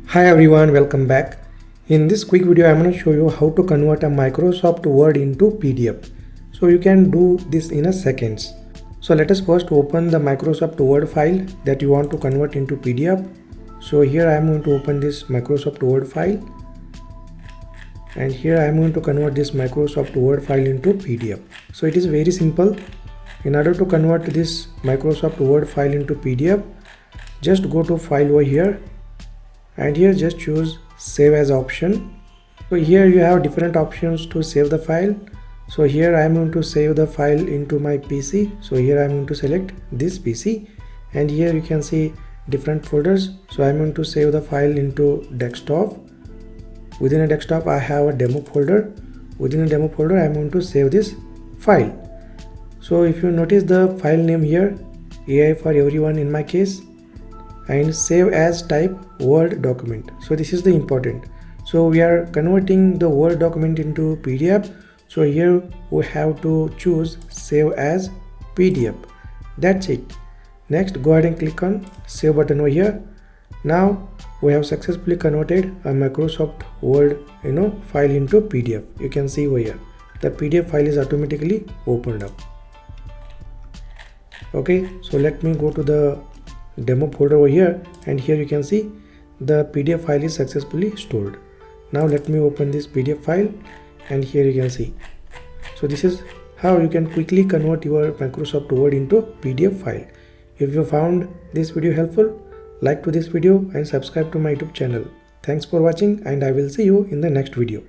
Hi everyone, welcome back. In this quick video I'm going to show you how to convert a Microsoft Word into PDF. So you can do this in a seconds. So let us first open the Microsoft Word file that you want to convert into PDF. So here I am going to open this Microsoft Word file, and here I am going to convert this Microsoft Word file into PDF. So it is very simple. In order to convert this Microsoft Word file into PDF, just go to file over here, and here just choose save as option. So here you have different options to save the file. So here I am going to save the file into my PC. So here I am going to select this PC, and here you can see different folders. So I am going to save the file into desktop. Within a desktop I have a demo folder. Within a demo folder I am going to save this file. So if you notice the file name here, AI for everyone in my case, and save as type Word document. So this is the important. So we are converting the Word document into PDF. So here we have to choose save as PDF. That's it. Next, go ahead and click on save button over here. Now we have successfully converted a Microsoft Word file into PDF. You can see over here the PDF file is automatically opened up. Okay, so let me go to the demo folder over here, and here you can see the PDF file is successfully stored. Now let me open this PDF file, and here you can see. So this is how you can quickly convert your Microsoft Word into PDF file. If you found this video helpful, like to this video and subscribe to my YouTube channel. Thanks for watching, and I will see you in the next video.